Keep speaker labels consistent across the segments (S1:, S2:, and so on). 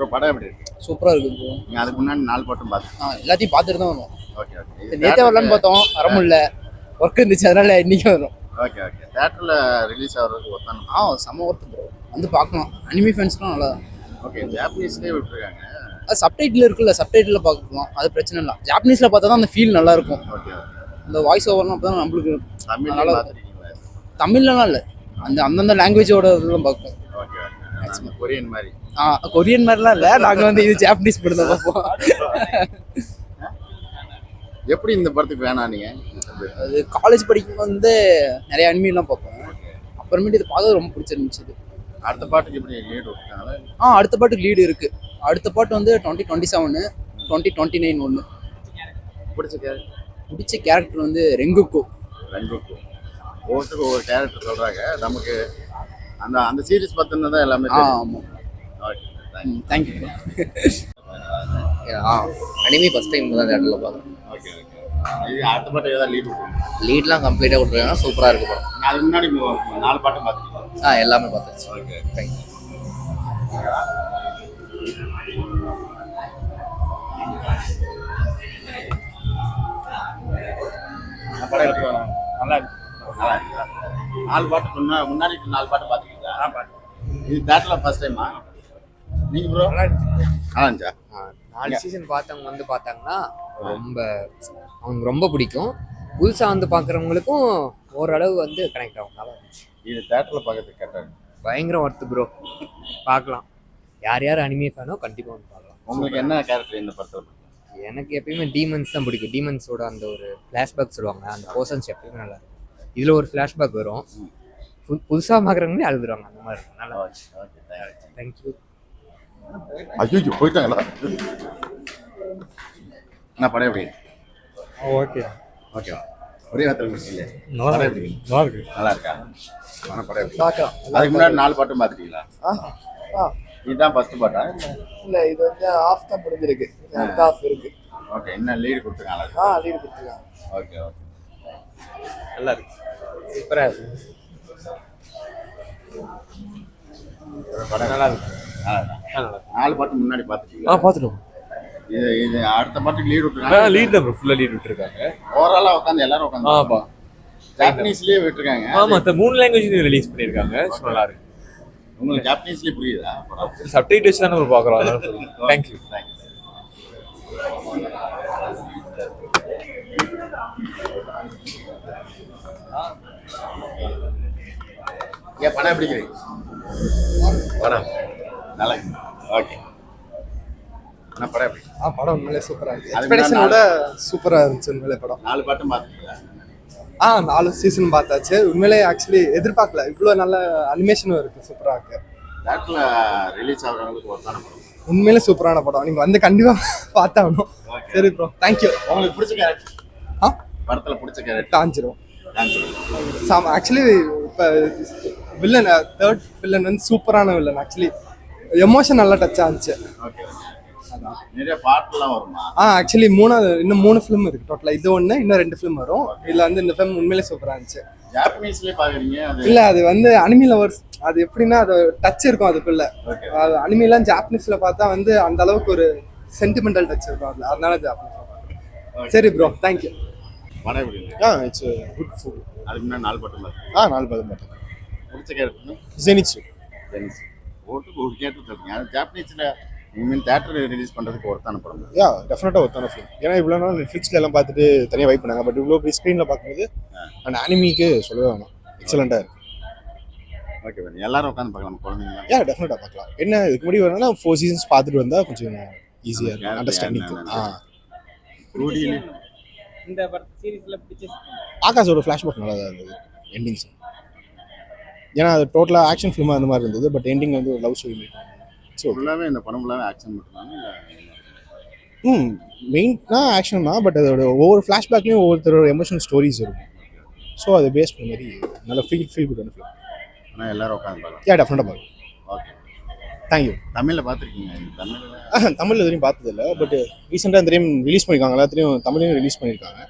S1: Bro படம் எப்படி இருக்கு?
S2: சூப்பராக இருக்குது ப்ரோ.
S1: நீங்க அதுக்கு முன்னாடி 4 பாட்டும் பார்த்து
S2: எல்லாத்தையும் பார்த்துட்டு தான் வரும்.
S1: Okay okay.
S2: நேற்றே வரலான்னு பார்த்தோம், வர முடியல, ஒர்க் இருந்துச்சு, அதனால இன்னைக்கு வரும்.
S1: Okay okay. தியேட்டர்ல ரிலீஸ் ஆகிறதுக்கு ஒருத்தான
S2: செம்ம ஒர்த்து ப்ரோ. வந்து பார்க்கலாம், அனிமி ஃபேன்ஸ்லாம் நல்லா.
S1: ஓகே. ஜாப்பனீஸ்லேயே விட்டுருக்காங்க.
S2: அது சப்டைட்டில் இருக்குல்ல, சப்டைட்டில் பார்க்கலாம், அது பிரச்சனை இல்லை. ஜாப்பனீஸில் பார்த்தா தான் அந்த ஃபீல் நல்லா இருக்கும்.
S1: Okay okay.
S2: இந்த வாய்ஸ் ஓவர்லாம் அப்போ தான் நம்மளுக்கு
S1: தமிழ்ல
S2: நல்லா
S1: பார்த்துருக்கீங்களா?
S2: தமிழ்லாம் இல்லை, அந்தந்த லாங்குவேஜோட இதெல்லாம் பார்ப்போம்.
S1: Okay okay. கொரியன் மாதிரி.
S2: கொரியன் மாதிரிலாம் இல்லை, நாங்கள் வந்து இது ஜாப்பனீஸ் படம் தான் பார்ப்போம்.
S1: எப்படி இந்த படத்துக்கு வேணாம் நீங்க?
S2: அது காலேஜ் படிக்கும் வந்து நிறைய அனிமிலாம் பார்ப்போம். அப்புறமேட்டு இது பார்க்க ரொம்ப பிடிச்சிருந்துச்சு.
S1: அடுத்த பாட்டுக்கு எப்படி லீடு விட்டாங்களா?
S2: அடுத்த பாட்டுக்கு லீடு இருக்கு. அடுத்த பாட்டு வந்து 2027 2029 ஒன்று. பிடிச்ச கேரக்டர் வந்து ரெங்குக்கோ.
S1: ஒவ்வொருத்தருக்கும் ஒவ்வொரு கேரக்டர் சொல்றாங்க. நமக்கு அந்த அந்த சீரிஸ் பார்த்தோன்னா தான் எல்லாமே
S2: ஆமாம். தேங்க்யூ.
S3: அனிமே ஃபர்ஸ்ட் டைம் தான் தேட்டரில் பார்க்குறேன்.
S1: Okay okay. இது அடுத்த பாட்டு ஏதாவது லீட் விட்டுருங்க.
S3: லீட்லாம் கம்ப்ளீட்டாக விட்டுருக்காங்க, சூப்பராக இருக்கு படம்.
S1: அதுக்கு முன்னாடி 4 பாட்டும் பார்த்துருக்கீங்க?
S3: எல்லாமே பார்த்தாச்சு.
S1: Okay
S3: thank you.
S1: படம் எப்படி வரும்? நல்லா இருக்கு. 4 பாட்டு முன்னாடி 4 பாட்டு பார்த்துருக்கீங்களா? இது தேட்டரில் ஃபர்ஸ்ட் டைமா நீங்க ப்ரோ? நல்லா இருந்துச்சா?
S4: 4 சீசன் பார்த்தவங்க வந்து பார்த்தாங்கன்னா அவங்களுக்கு ரொம்ப பிடிக்கும். புதுசாக வந்து பார்க்குறவங்களுக்கும் ஓரளவு வந்து கனெக்ட் ஆகும். நல்லா இருந்துச்சு.
S1: இது தேட்டரில் பார்க்கறதுக்கு கரெக்டாக
S4: பயங்கரம் ஒர்த்து ப்ரோ. பார்க்கலாம், யார் யார் அனிமே ஃபேனோ கண்டிப்பாக வந்து பார்க்கலாம்.
S1: உங்களுக்கு என்ன கேரக்டர் இந்த படத்தில்?
S4: எனக்கு எப்பயுமே டீமன்ஸ் தான் பிடிக்கும். டீமன்ஸோட அந்த ஒரு ஃப்ளாஷ்பேக் சொல்லுவாங்க, அந்த போர்ஷன்ஸ் எப்பயுமே நல்லா இருக்கும். இதில் ஒரு ஃப்ளாஷ்பேக் வரும், புதுசாக பார்க்குறவங்களே அழுதுருவாங்க, அந்த மாதிரி இருக்கும். நல்லா இருந்துச்சு. தேங்க்யூ.
S1: அஜிஜு போயிட்டாங்களா? என்ன படம் எப்படி?
S5: ஓகே
S1: ஓகேவா? ஒரே வார்த்தை முடிச்சில்ல?
S5: நல்லா இருக்கு.
S1: நல்லா இருக்கா? படம் எப்படி?
S2: பார்க்கலாம்.
S1: அதுக்கு முன்னாடி 4 பாட்டும் பார்த்துட்டீங்களா? இதுதான் ஃபர்ஸ்ட் பாட்டா?
S2: இல்லை, இது வந்து ஆஃப் தான் முடிஞ்சிருக்கு, அடுத்த ஆஃப் இருக்கு.
S1: ஓகே. என்ன லீடு கொடுத்துருக்காங்களா?
S2: லீடு கொடுத்துருக்காங்க.
S1: Okay okay.
S5: நல்லா இருக்கு. சூப்பராக இருக்கு.
S1: படம் நல்லா இருக்கு. 4 பாட்டு முன்னாடி பார்த்துட்டீங்களா?
S5: பார்த்துட்டோம்.
S1: இது அடுத்த பாட்டுக்கு லீடு விட்டுருக்காங்க.
S5: லீட் தான் ஃபுல்லாக லீட் விட்டுருக்காங்க.
S1: ஓவராலாக உட்காந்து எல்லாரும் உட்காந்து ஜாப்பனீஸ்லேயே விட்டுருக்காங்க.
S5: ஆமாம், 3 லாங்குவேஜ் ரிலீஸ் பண்ணியிருக்காங்க. நல்லா இருக்கு.
S1: உங்களுக்கு ஜாப்பனீஸ்லேயே புரியுதா?
S5: சப்டைட் வச்சு தான் நம்ம பார்க்குறோம். தேங்க்யூ.
S1: ஏன் படம் எப்படி இருக்கு? படம் நல்லா இருக்கு. ஓகே. என்ன படம் எப்படி?
S6: படம் உண்மையிலே சூப்பராக இருக்கு.
S1: அது
S6: எக்ஸ்பெக்டேஷனோட சூப்பராக இருந்துச்சு உண்மையிலே படம்.
S1: 4 பாட்டும் பார்த்துட்டீங்களா?
S6: 4 சீசன் பார்த்தாச்சு. உண்மையிலே ஆக்சுவலி எதிர்பார்க்கல, இவ்வளோ நல்ல அனிமேஷனும் இருக்கு, சூப்பராக இருக்கு.
S1: தேட்டரில் ரிலீஸ் ஆகிறவங்களுக்கு ஒருத்தான படம்.
S6: உண்மையிலே சூப்பரான படம், நீங்கள் வந்து கண்டிப்பாக பார்த்தாகணும். சரி ப்ரோ, தேங்க்யூ.
S1: உங்களுக்கு பிடிச்ச கேரக்டர்? படத்தில் பிடிச்ச கேரக்டர்?
S6: தாஞ்சிரும். ஆக்சுவலி இப்போ வில்லன், தேர்ட் வில்லன் வந்து சூப்பரான வில்லன். ஆக்சுவலி எமோஷன் நல்லா டச் ஆச்சு.
S1: ஓகே. நிறைய பாட்டுலாம் வருமா?
S6: ஆக்சுவலி இன்னும் 3 ஃபிலிம் இருக்கு டோட்டலாக. இது ஒன்று, இன்னும் 2 ஃபிலிம் வரும். இதில் வந்து இந்த ஃபிலிம் உண்மையிலே சூப்பராக இருந்துச்சு.
S1: ஜாப்பனீஸ்லேயே பார்க்குறீங்க?
S6: இல்லை, அது வந்து அனிமியில் அது எப்படின்னா அது டச் இருக்கும் அதுக்குள்ள. அது அனிமிலாம் ஜாப்பனீஸில் பார்த்தா வந்து அந்த அளவுக்கு ஒரு சென்டிமெண்டல் டச் இருக்கும் அதில், அதனால ஜாப்பனீஸ். சரி ப்ரோ, தேங்க்யூ.
S1: படம் எப்படி?
S6: It's good food.
S1: அதுக்கு முன்னாடி 4 பாட்டும் பார்த்தீங்க?
S6: 4 பாட்டு பார்த்தேன்.
S1: பிடிச்ச கேரக்டர்?
S6: ஜெனிட்சு.
S1: ஓட்டுக்கு ஒரு கேரக்டர் தருவீங்க. அது ஜாப்பனீஸில் இனிமேல் தேட்டர் ரிலீஸ் பண்ணுறதுக்கு ஒருத்தான படம்?
S6: டெஃபினட்டாக ஒருத்தான ஃபிலிம். ஏன்னா இவ்வளோ நாள் நெட்ஃப்ளிக்ஸில் எல்லாம் பார்த்துட்டு தனியாக வைப் பண்ணாங்க. பட் இவ்வளோ பெரிய ஸ்க்ரீனில் பார்க்கும்போது அந்த அனிமிக்கு சொல்லவே வேணாம், எக்ஸலண்ட்டாக இருக்கு.
S1: ஓகே. எல்லாரும் உட்காந்து பார்க்கலாம் குழந்தைங்களா?
S6: டெஃபினட்டாக பார்க்கலாம். என்ன இதுக்கு முன்னாடி வரணும்னா 4 சீசன்ஸ் பார்த்துட்டு வந்தால் கொஞ்சம் ஈஸியாக இருக்கும் அண்டர்ஸ்டாண்டிங்க்கு.
S7: இந்த சீரிஸ்ல பிடிச்ச
S6: ஆகாஷோட ஃப்ளாஷ்பேக் நல்லா தான் இருந்தது, எண்டிங்ஸ். ஏன்னா அது டோட்டலாக ஆக்ஷன் ஃபிலிமாக அந்த மாதிரி இருந்தது. பட் எண்டிங் வந்து ஒரு லவ் ஸ்டோரி. ஸோ
S1: ஃபுல்லாகவே இந்த படம் ஃபுல்லாகவே ஆக்ஷன் மட்டும்தாங்க?
S6: மெயின்னா ஆக்ஷன் தான். பட் அதோட ஒவ்வொரு ஃப்ளாஷ்பேக்லேயும் ஒவ்வொருத்தரோட எமோஷனல் ஸ்டோரிஸ் இருக்கும். ஸோ அதை பேஸ் பண்ண மாதிரி நல்ல ஃபீல் குட் ஃபிலிம்.
S1: ஆனால் எல்லாரும் உட்காந்து பார்க்கலாம்?
S6: டெஃபினட்டாக பார்க்கலாம்.
S1: ஓகே.
S6: தேங்க்யூ.
S1: தமிழில் பார்த்துருக்கீங்க?
S6: தமிழில் எதுவும் பார்த்ததில்ல. பட் ரீசெண்டாக இந்த டைம் ரிலீஸ் பண்ணியிருக்காங்க, எல்லாத்தையும் தமிழையும் ரிலீஸ் பண்ணியிருக்காங்க.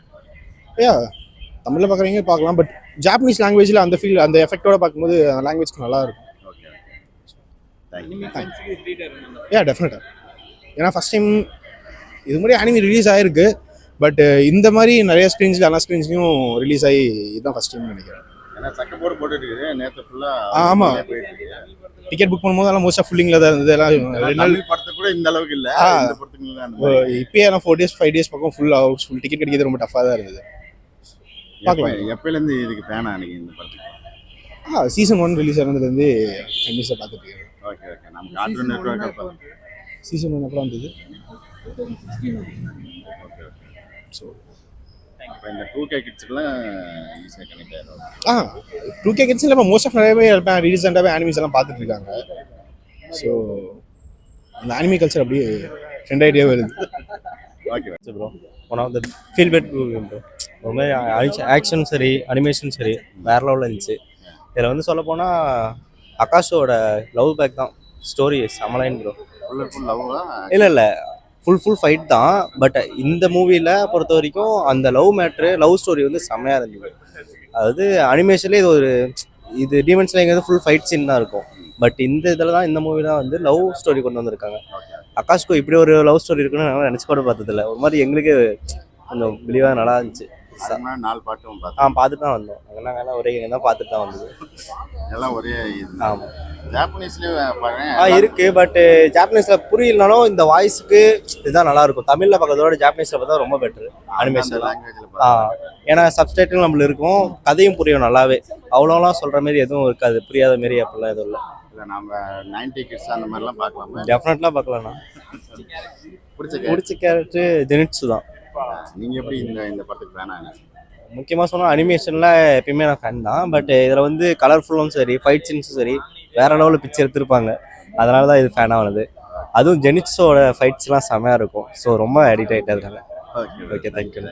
S6: தமிழில் பார்க்குறீங்க பார்க்கலாம். பட் ஜாப்பனீஸ் லாங்குவேஜில் அந்த ஃபீல், அந்த எஃபெக்டோட பார்க்கும்போது அந்த லாங்குவேஜ்க்கு நல்லா இருக்கும்.
S7: அனிமி ஃபேன்ஸுக்கு ட்ரீட் ஆகும்.
S8: யா டெஃபினட்டாக. ஏன்னா ஃபஸ்ட் டைம் இது மாதிரி அனிமி ரிலீஸ் ஆகிருக்கு, பட் இந்த மாதிரி நிறைய ஸ்க்ரீன்ஸில் எல்லா ஸ்க்ரீன்ஸ்லையும் ரிலீஸ் ஆகி இதுதான் ஃபஸ்ட் டைம்னு நினைக்கிறேன்.
S1: ஏன்னா சக்க போட்டு போட்டுட்டு இருக்குது நேற்று ஃபுல்லாக.
S8: ஆமாம், டிக்கெட் புக் பண்ணும்போது எல்லாம் மோஸ்ட்டாக ஃபுல்லிங்கில் தான் இருந்தது. எல்லாம் 2 நாள்
S1: படத்துக்கு கூட இந்த அளவுக்கு இல்லை. இந்த படத்துக்கு
S8: இப்போயே நான் 4 days 5 days பக்கம் ஃபுல் டிக்கெட் கிடைக்கிறது ரொம்ப டஃப்பாக தான் இருந்தது. பார்க்கலாம்.
S1: எப்பயிலேருந்து இதுக்கு ஃபேனா எனக்கு இந்த படத்துக்கு?
S8: சீசன் 1 ரிலீஸ் ஆனதுலேருந்து கண்டிப்பாக பார்த்துட்டு இருக்கேன்.
S1: Okay okay. நம்ம கார்ட்டூன் நெட்வொர்க்
S8: சீசன் 1 அப்புறம் வந்தது. ஸோ
S1: இப்போ இந்த 2K கிட்ஸுக்குலாம் ஈஸியாக கனெக்ட் ஆகிடும்.
S8: 2K கிட்ஸ் இல்லை, மோஸ்ட் ஆஃப் நிறைய பேர் ரீசெண்டாகவே அனிமீஸ் எல்லாம் பார்த்துட்டு இருக்காங்க. ஸோ அந்த அனிமி கல்ச்சர் அப்படியே ட்ரெண்ட் ஆகிட்டே வருது.
S1: Okay
S9: bro, one of the feel bet movie bro. ரொம்ப ஆக்ஷன் சரி, அனிமேஷன் சரி, வேற லெவலில் இருந்துச்சு. இதில் வந்து சொல்ல போனால் ஆகாஷோட லவ் பேக் தான் ஸ்டோரி செமலைன் ப்ரோ.
S1: ஃபுல் லவ்வா?
S9: இல்லை ஃபுல் ஃபைட் தான். பட் இந்த மூவியில் பொறுத்த வரைக்கும் அந்த லவ் மேட்ரு, லவ் ஸ்டோரி வந்து செம்மையாக இருந்தது. அதாவது அனிமேஷன்லேயே இது டீமன்ஸ்ல எங்கேயாவது ஃபுல் ஃபைட் சீன் தான் இருக்கும். பட் இந்த இதில் தான், இந்த மூவி தான் வந்து லவ் ஸ்டோரி கொண்டு வந்திருக்காங்க. ஆகாஷ்க்கு இப்படி ஒரு லவ் ஸ்டோரி இருக்குன்னு நாங்கள் நினச்சி கூட பார்த்ததில்ல. ஒரு மாதிரி எங்களுக்கு கொஞ்சம் பிலீவாக நல்லா இருந்துச்சு.
S1: 4 பாட்டும்
S9: பார்த்துட்டு தான் வந்தோம். நாங்கள் ஒரே தான் பார்த்துட்டு தான் வந்தது.
S1: எல்லாம் ஒரே இது.
S9: ஆமாம்,
S1: ஜாப்பனீஸ்லேயும் பாருங்க
S9: இருக்கு. பட் ஜாப்பனீஸில் புரியலனாலும் இந்த வாய்ஸுக்கு இதுதான் நல்லா இருக்கும். தமிழில் பார்க்கறதோட ஜாப்பனீஸில் பார்த்தா ரொம்ப பெட்ரு அனிமேஷன். ஏன்னா சப்டைட்டில் நம்மளுக்கு இருக்கும், கதையும் புரியும் நல்லாவே. அவ்வளோலாம் சொல்கிற மாரி எதுவும் இருக்காது, புரியாத மாரி அப்படிலாம் எதுவும் இல்லை.
S1: இல்லை நம்ம 90 கிட்ஸ் அந்த மாதிரிலாம் பார்க்கலாமா?
S9: டெஃபினெட்லாம் பார்க்கலாம்ண்ணா. பிடிச்ச கேரக்டர் ஜெனிட்ஸு தான்.
S1: நீங்கள் எப்படி இந்த படத்துக்கு ஃபேனா?
S9: முக்கியமாக சொன்னால் அனிமேஷனில் எப்பயுமே நான் ஃபேன் தான். பட் இதில் வந்து கலர்ஃபுல்லும் சரி, ஃபைட் சீன்ஸும் சரி, வேறு லெவலில் பிக்சர் எடுத்திருப்பாங்க. அதனால தான் இது ஃபேன் ஆனது. அதுவும் ஜெனிட்ஸோட ஃபைட்ஸ்லாம் செம்மையாக இருக்கும். ஸோ ரொம்ப அடிக்ட் ஆகிட்டதுனால.
S1: Okay
S9: okay, thank you.